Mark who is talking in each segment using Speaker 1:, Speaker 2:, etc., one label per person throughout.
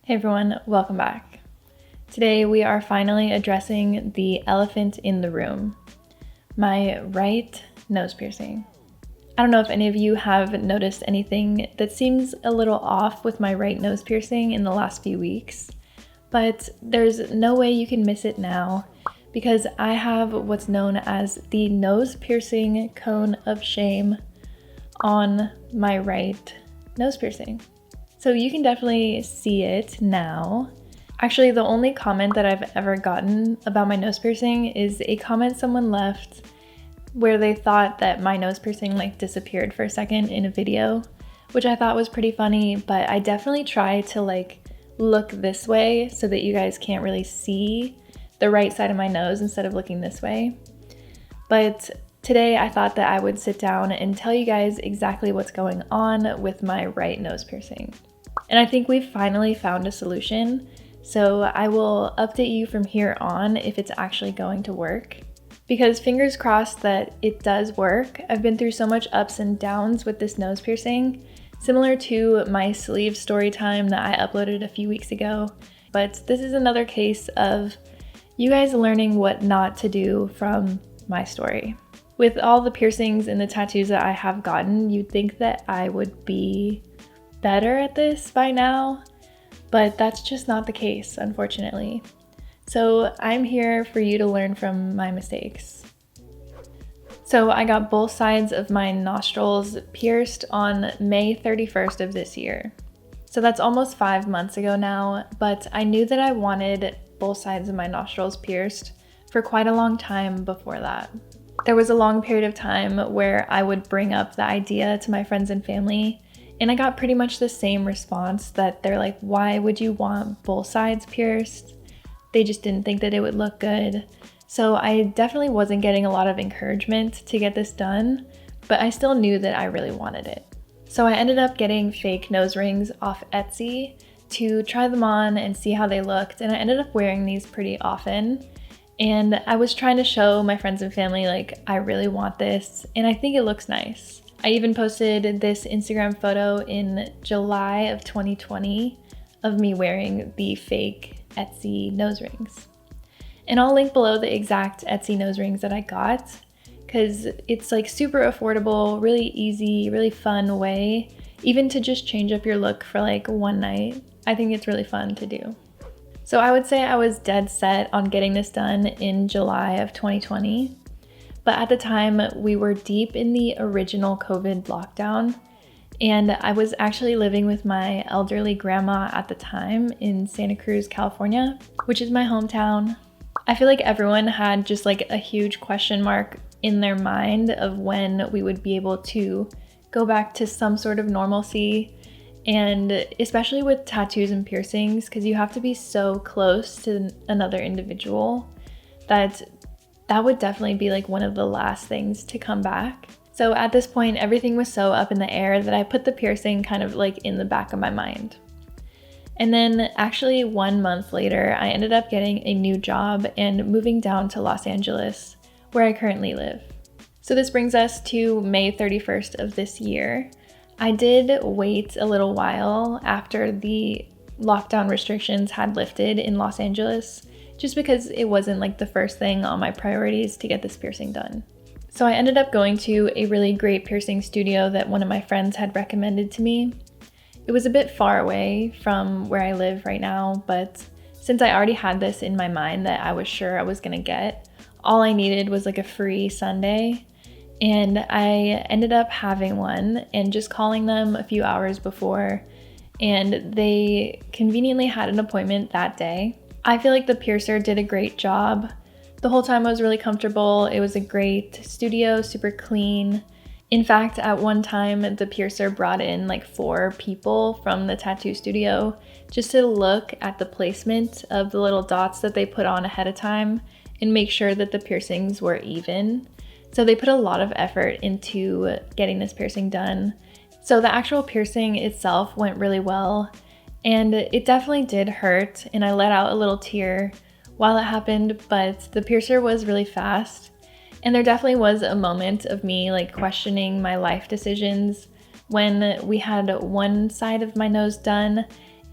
Speaker 1: Hey everyone, welcome back. Today we are finally addressing the elephant in the room, my right nose piercing. I don't know if any of you have noticed anything that seems a little off with my right nose piercing in the last few weeks, but there's no way you can miss it now because I have what's known as the nose piercing cone of shame on my right nose piercing. So you can definitely see it now. Actually, the only comment that I've ever gotten about my nose piercing is a comment someone left where they thought that my nose piercing disappeared for a second in a video, which I thought was pretty funny, but I definitely try to look this way so that you guys can't really see the right side of my nose instead of looking this way. But today I thought that I would sit down and tell you guys exactly what's going on with my right nose piercing. And I think we've finally found a solution, so I will update you from here on if it's actually going to work. Because fingers crossed that it does work. I've been through so much ups and downs with this nose piercing, similar to my sleeve story time that I uploaded a few weeks ago. But this is another case of you guys learning what not to do from my story. With all the piercings and the tattoos that I have gotten, you'd think that I would be better at this by now, but that's just not the case, unfortunately. So I'm here for you to learn from my mistakes. So I got both sides of my nostrils pierced on May 31st of this year. So that's almost 5 months ago now, but I knew that I wanted both sides of my nostrils pierced for quite a long time before that. There was a long period of time where I would bring up the idea to my friends and family, and I got pretty much the same response that they're like, why would you want both sides pierced? They just didn't think that it would look good. So I definitely wasn't getting a lot of encouragement to get this done, but I still knew that I really wanted it. So I ended up getting fake nose rings off Etsy to try them on and see how they looked, and I ended up wearing these pretty often. And I was trying to show my friends and family I really want this, and I think it looks nice. I even posted this Instagram photo in July of 2020 of me wearing the fake Etsy nose rings. And I'll link below the exact Etsy nose rings that I got because it's super affordable, really easy, really fun way, even to just change up your look for one night. I think it's really fun to do. So I would say I was dead set on getting this done in July of 2020. But at the time, we were deep in the original COVID lockdown, and I was actually living with my elderly grandma at the time in Santa Cruz, California, which is my hometown. I feel like everyone had just a huge question mark in their mind of when we would be able to go back to some sort of normalcy, and especially with tattoos and piercings, because you have to be so close to another individual that would definitely be one of the last things to come back. So at this point, everything was so up in the air that I put the piercing kind of in the back of my mind. And then actually 1 month later, I ended up getting a new job and moving down to Los Angeles, where I currently live. So this brings us to May 31st of this year. I did wait a little while after the lockdown restrictions had lifted in Los Angeles, just because it wasn't the first thing on my priorities to get this piercing done. So I ended up going to a really great piercing studio that one of my friends had recommended to me. It was a bit far away from where I live right now, but since I already had this in my mind that I was sure I was gonna get, all I needed was a free Sunday, and I ended up having one and just calling them a few hours before, and they conveniently had an appointment that day. I feel like the piercer did a great job. The whole time I was really comfortable. It was a great studio, super clean. In fact, at one time, the piercer brought in 4 people from the tattoo studio just to look at the placement of the little dots that they put on ahead of time and make sure that the piercings were even. So they put a lot of effort into getting this piercing done. So the actual piercing itself went really well. And it definitely did hurt, and I let out a little tear while it happened, but the piercer was really fast. And there definitely was a moment of me questioning my life decisions when we had one side of my nose done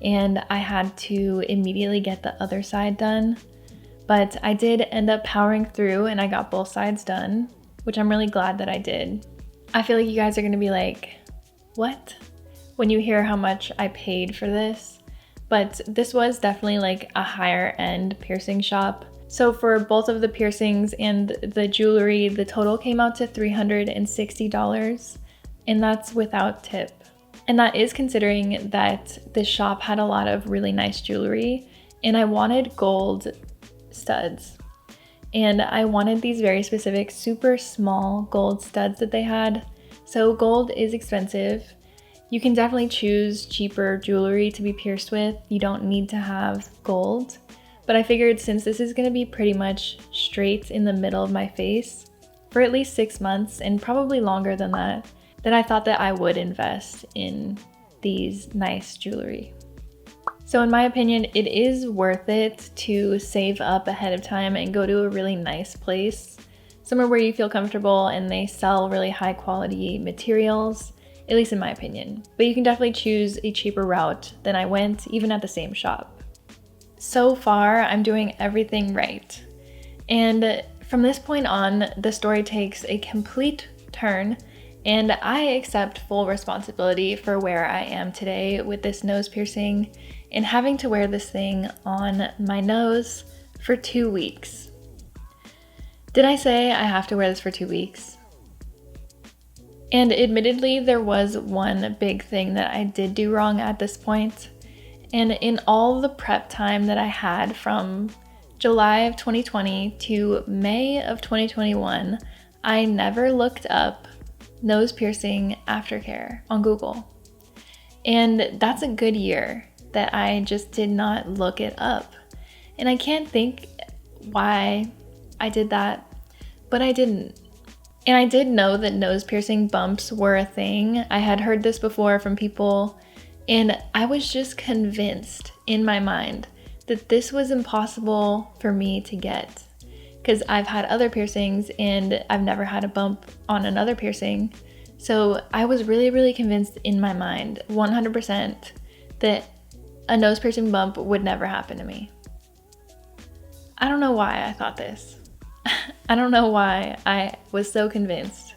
Speaker 1: and I had to immediately get the other side done. But I did end up powering through and I got both sides done, which I'm really glad that I did. I feel like you guys are gonna be like, what? When you hear how much I paid for this. But this was definitely like a higher end piercing shop. So for both of the piercings and the jewelry, the total came out to $360, and that's without tip. And that is considering that this shop had a lot of really nice jewelry, and I wanted gold studs. And I wanted these very specific, super small gold studs that they had. So gold is expensive. You can definitely choose cheaper jewelry to be pierced with. You don't need to have gold. But I figured since this is gonna be pretty much straight in the middle of my face for at least 6 months and probably longer than that, then I thought that I would invest in these nice jewelry. So in my opinion, it is worth it to save up ahead of time and go to a really nice place, somewhere where you feel comfortable and they sell really high quality materials, at least in my opinion. But you can definitely choose a cheaper route than I went, even at the same shop. So far, I'm doing everything right. And from this point on, the story takes a complete turn, and I accept full responsibility for where I am today with this nose piercing and having to wear this thing on my nose for 2 weeks. Did I say I have to wear this for 2 weeks? And admittedly, there was one big thing that I did do wrong at this point. And in all the prep time that I had from July of 2020 to May of 2021, I never looked up nose piercing aftercare on Google. And that's a good year that I just did not look it up. And I can't think why I did that, but I didn't. And I did know that nose piercing bumps were a thing. I had heard this before from people, and I was just convinced in my mind that this was impossible for me to get. Because I've had other piercings and I've never had a bump on another piercing. So I was really, really convinced in my mind, 100%, that a nose piercing bump would never happen to me. I don't know why I thought this. I don't know why I was so convinced.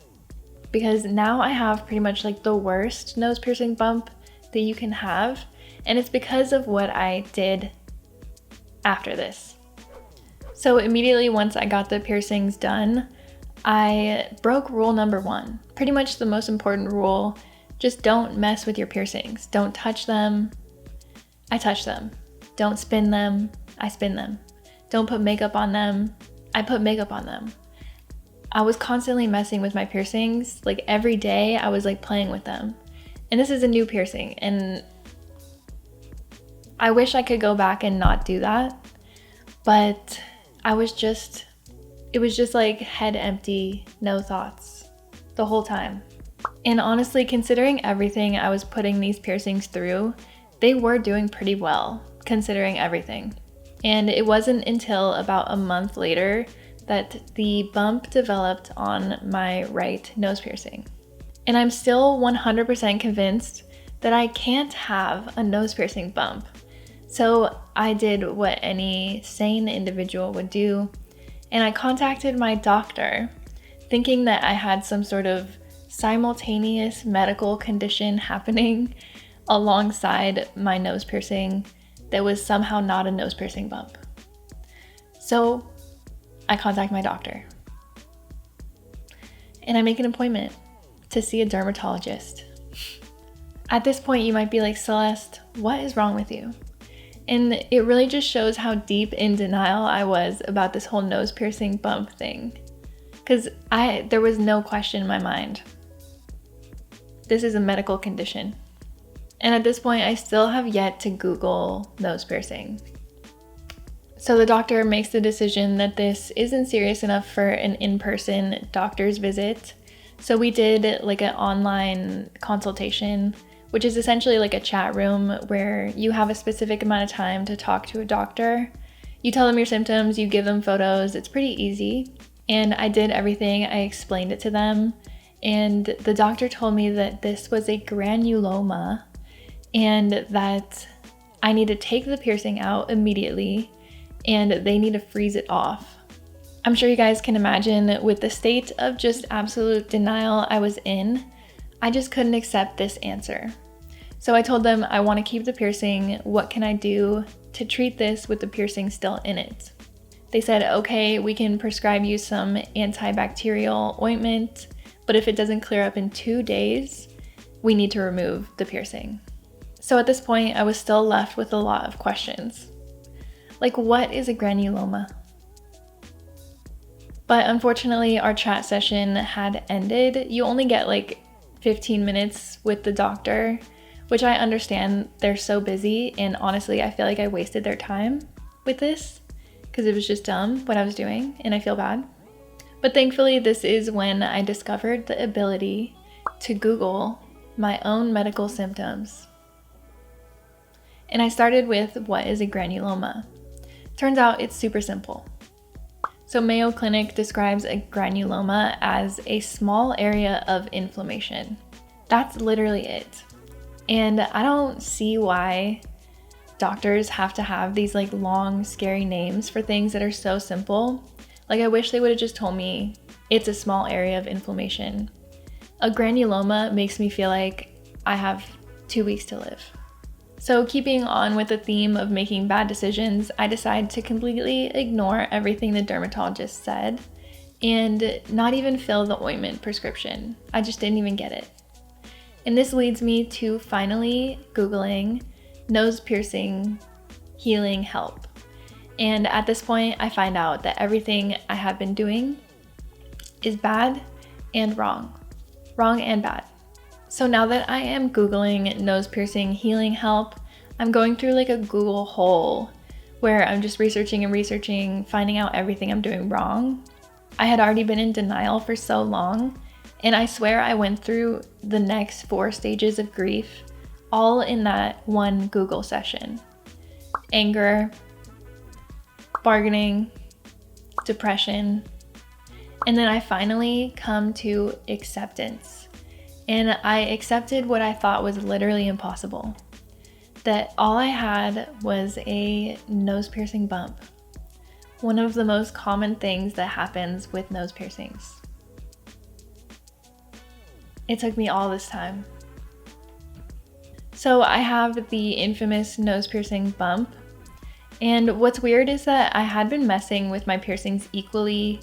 Speaker 1: Because now I have pretty much like the worst nose piercing bump that you can have. And it's because of what I did after this. So immediately once I got the piercings done, I broke rule number 1. Pretty much the most important rule. Just don't mess with your piercings. Don't touch them. I touch them. Don't spin them. I spin them. Don't put makeup on them. I put makeup on them. I was constantly messing with my piercings. Like every day I was like playing with them. And this is a new piercing, and I wish I could go back and not do that. But it was just like head empty, no thoughts the whole time. And honestly, considering everything I was putting these piercings through, they were doing pretty well, considering everything. And it wasn't until about a month later that the bump developed on my right nose piercing. And I'm still 100% convinced that I can't have a nose piercing bump. So I did what any sane individual would do, and I contacted my doctor, thinking that I had some sort of simultaneous medical condition happening alongside my nose piercing that was somehow not a nose piercing bump. So I contact my doctor, and I make an appointment to see a dermatologist. At this point, you might be like, Celeste, what is wrong with you? And it really just shows how deep in denial I was about this whole nose piercing bump thing. Because there was no question in my mind. This is a medical condition. And at this point, I still have yet to Google nose piercing. So the doctor makes the decision that this isn't serious enough for an in-person doctor's visit. So we did like an online consultation, which is essentially like a chat room where you have a specific amount of time to talk to a doctor. You tell them your symptoms, you give them photos, it's pretty easy. And I did everything, I explained it to them. And the doctor told me that this was a granuloma and that I need to take the piercing out immediately and they need to freeze it off. I'm sure you guys can imagine with the state of just absolute denial I was in, I just couldn't accept this answer. So I told them I want to keep the piercing. What can I do to treat this with the piercing still in it? They said, okay, we can prescribe you some antibacterial ointment, but if it doesn't clear up in 2 days, we need to remove the piercing. So at this point, I was still left with a lot of questions. Like, what is a granuloma? But unfortunately, our chat session had ended. You only get like 15 minutes with the doctor, which I understand they're so busy, and honestly, I feel like I wasted their time with this because it was just dumb what I was doing, and I feel bad. But thankfully, this is when I discovered the ability to Google my own medical symptoms. And I started with what is a granuloma. Turns out it's super simple. So Mayo Clinic describes a granuloma as a small area of inflammation. That's literally it. And I don't see why doctors have to have these like long, scary names for things that are so simple. Like, I wish they would have just told me it's a small area of inflammation. A granuloma makes me feel like I have 2 weeks to live. So keeping on with the theme of making bad decisions, I decided to completely ignore everything the dermatologist said and not even fill the ointment prescription. I just didn't even get it. And this leads me to finally Googling nose piercing healing help. And at this point, I find out that everything I have been doing is bad and wrong. Wrong and bad. So now that I am Googling nose piercing healing help, I'm going through like a Google hole where I'm just researching, finding out everything I'm doing wrong. I had already been in denial for so long, and I swear I went through the next 4 stages of grief all in that one Google session. Anger, bargaining, depression, and then I finally come to acceptance. And I accepted what I thought was literally impossible. That all I had was a nose piercing bump. One of the most common things that happens with nose piercings. It took me all this time. So I have the infamous nose piercing bump. And what's weird is that I had been messing with my piercings equally,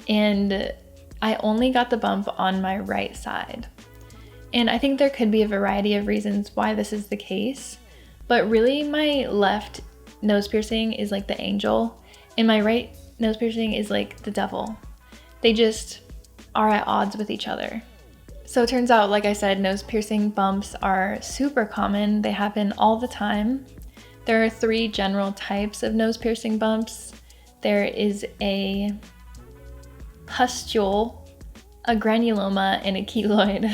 Speaker 1: and I only got the bump on my right side. And I think there could be a variety of reasons why this is the case, but really my left nose piercing is like the angel, and my right nose piercing is like the devil. They just are at odds with each other. So it turns out, like I said, nose piercing bumps are super common. They happen all the time. There are 3 general types of nose piercing bumps. There is a pustule, a granuloma, and a keloid.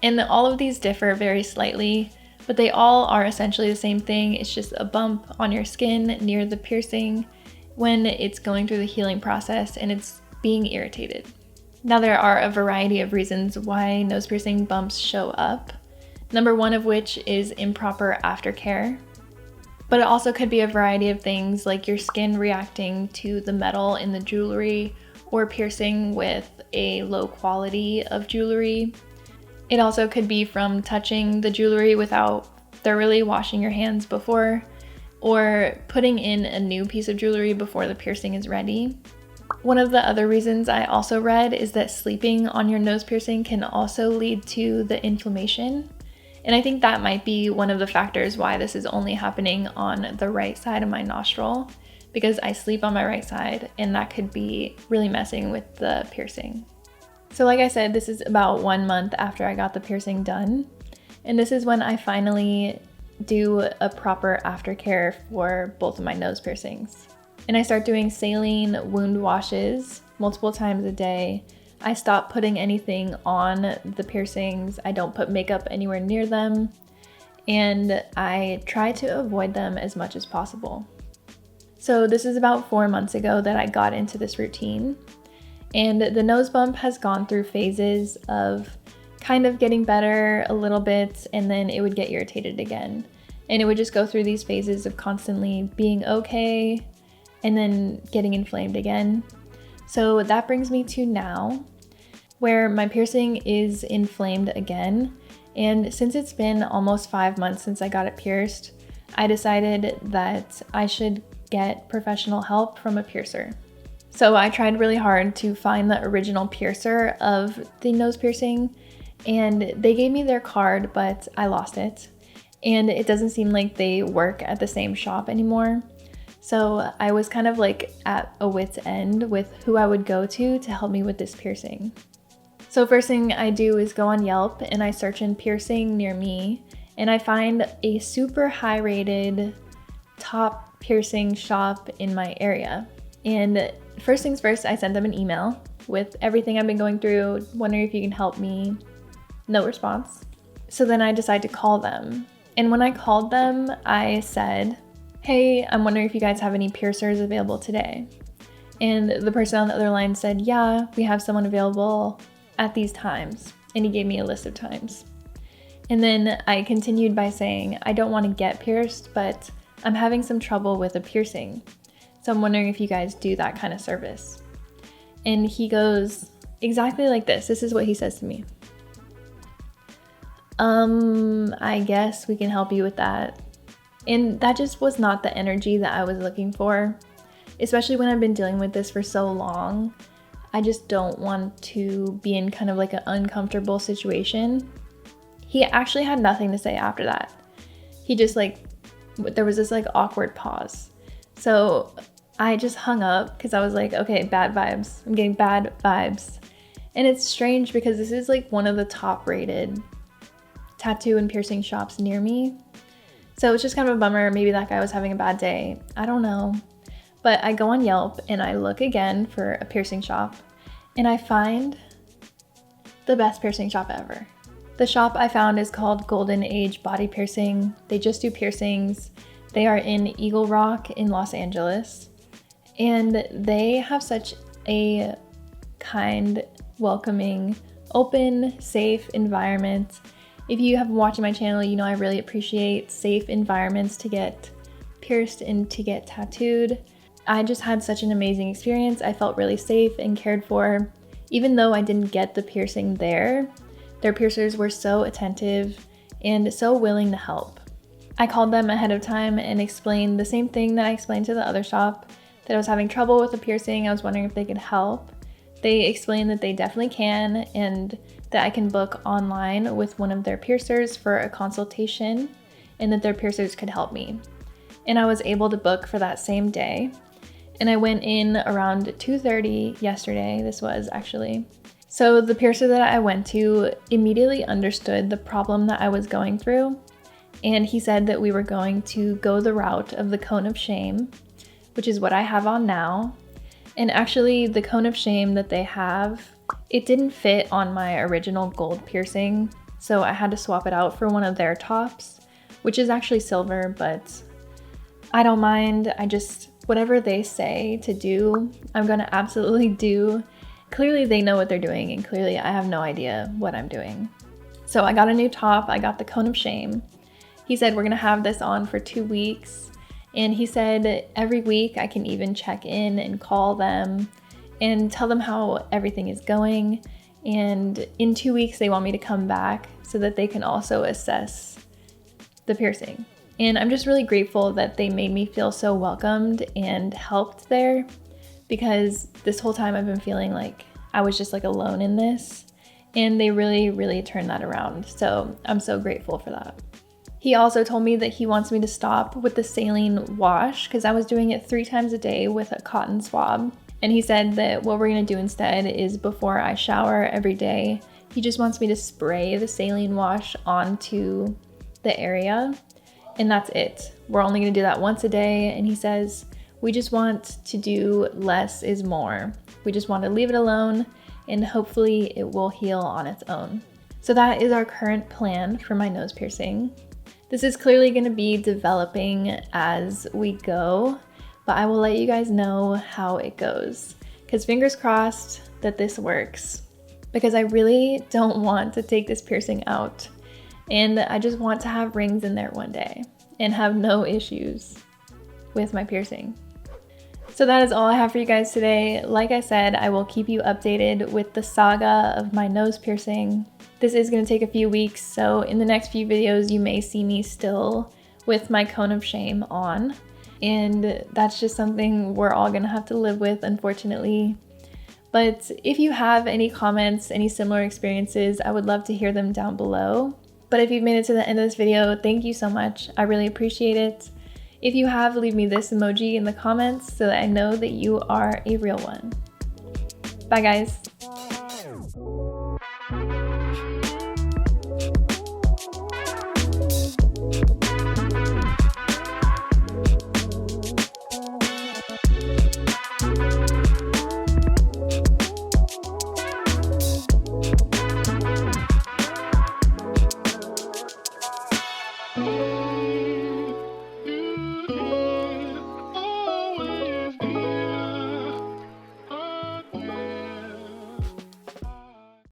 Speaker 1: And all of these differ very slightly, but they all are essentially the same thing. It's just a bump on your skin near the piercing when it's going through the healing process and it's being irritated. Now, there are a variety of reasons why nose piercing bumps show up. Number 1 of which is improper aftercare. But it also could be a variety of things like your skin reacting to the metal in the jewelry or piercing with a low quality of jewelry. It also could be from touching the jewelry without thoroughly washing your hands before, or putting in a new piece of jewelry before the piercing is ready. One of the other reasons I also read is that sleeping on your nose piercing can also lead to the inflammation. And I think that might be one of the factors why this is only happening on the right side of my nostril, because I sleep on my right side and that could be really messing with the piercing. So like I said, this is about 1 month after I got the piercing done. And this is when I finally do a proper aftercare for both of my nose piercings. And I start doing saline wound washes multiple times a day. I stop putting anything on the piercings. I don't put makeup anywhere near them. And I try to avoid them as much as possible. So this is about 4 months ago that I got into this routine. And the nose bump has gone through phases of kind of getting better a little bit, and then it would get irritated again. And it would just go through these phases of constantly being okay and then getting inflamed again. So that brings me to now, where my piercing is inflamed again. And since it's been almost 5 months since I got it pierced, I decided that I should get professional help from a piercer. So I tried really hard to find the original piercer of the nose piercing, and they gave me their card, but I lost it. And it doesn't seem like they work at the same shop anymore. So I was kind of like at a wit's end with who I would go to help me with this piercing. So first thing I do is go on Yelp and I search in piercing near me, and I find a super high rated top piercing shop in my area. And first things first, I sent them an email with everything I've been going through, wondering if you can help me. No response. So then I decide to call them. And when I called them, I said, "Hey, I'm wondering if you guys have any piercers available today." And the person on the other line said, "Yeah, we have someone available at these times." And he gave me a list of times. And then I continued by saying, "I don't want to get pierced, but I'm having some trouble with a piercing. So I'm wondering if you guys do that kind of service." And he goes exactly like this. This is what he says to me. I guess we can help you with that." And that just was not the energy that I was looking for, especially when I've been dealing with this for so long. I just don't want to be in kind of like an uncomfortable situation. He actually had nothing to say after that. He just there was this awkward pause. So I just hung up because I was like, okay, bad vibes. I'm getting bad vibes. And it's strange because this is one of the top rated tattoo and piercing shops near me. So it's just kind of a bummer. Maybe that guy was having a bad day. I don't know. But I go on Yelp and I look again for a piercing shop, and I find the best piercing shop ever. The shop I found is called Golden Age Body Piercing. They just do piercings. They are in Eagle Rock in Los Angeles. And they have such a kind, welcoming, open, safe environment. If you have been watching my channel, you know I really appreciate safe environments to get pierced and to get tattooed. I just had such an amazing experience. I felt really safe and cared for. Even though I didn't get the piercing there, their piercers were so attentive and so willing to help. I called them ahead of time and explained the same thing that I explained to the other shop, that I was having trouble with the piercing. I was wondering if they could help. They explained that they definitely can, and that I can book online with one of their piercers for a consultation, and that their piercers could help me. And I was able to book for that same day. And I went in around 2:30 yesterday, this was actually. So the piercer that I went to immediately understood the problem that I was going through. And he said that we were going to go the route of the cone of shame, which is what I have on now. And actually the cone of shame that they have, it didn't fit on my original gold piercing. So I had to swap it out for one of their tops, which is actually silver, but I don't mind. Whatever they say to do, I'm gonna absolutely do. Clearly they know what they're doing, and clearly I have no idea what I'm doing. So I got a new top, I got the cone of shame. He said we're gonna have this on for 2 weeks. And he said every week I can even check in and call them and tell them how everything is going. And in 2 weeks, they want me to come back so that they can also assess the piercing. And I'm just really grateful that they made me feel so welcomed and helped there, because this whole time I've been feeling like I was just alone in this. And they really, really turned that around. So I'm so grateful for that. He also told me that he wants me to stop with the saline wash because I was doing it 3 times a day with a cotton swab. And he said that what we're gonna do instead is before I shower every day, he just wants me to spray the saline wash onto the area, and that's it. We're only gonna do that once a day. And he says, we just want to do less is more. We just want to leave it alone, and hopefully it will heal on its own. So that is our current plan for my nose piercing. This is clearly going to be developing as we go, but I will let you guys know how it goes, because fingers crossed that this works, because I really don't want to take this piercing out, and I just want to have rings in there one day. and have no issues with my piercing. So that is all I have for you guys today. Like I said, I will keep you updated with the saga of my nose piercing. This is going to take a few weeks, so in the next few videos you may see me still with my cone of shame on. And that's just something we're all going to have to live with, unfortunately. But if you have any comments, any similar experiences, I would love to hear them down below. But if you've made it to the end of this video, thank you so much. I really appreciate it. If you have, leave me this emoji in the comments so that I know that you are a real one. Bye guys.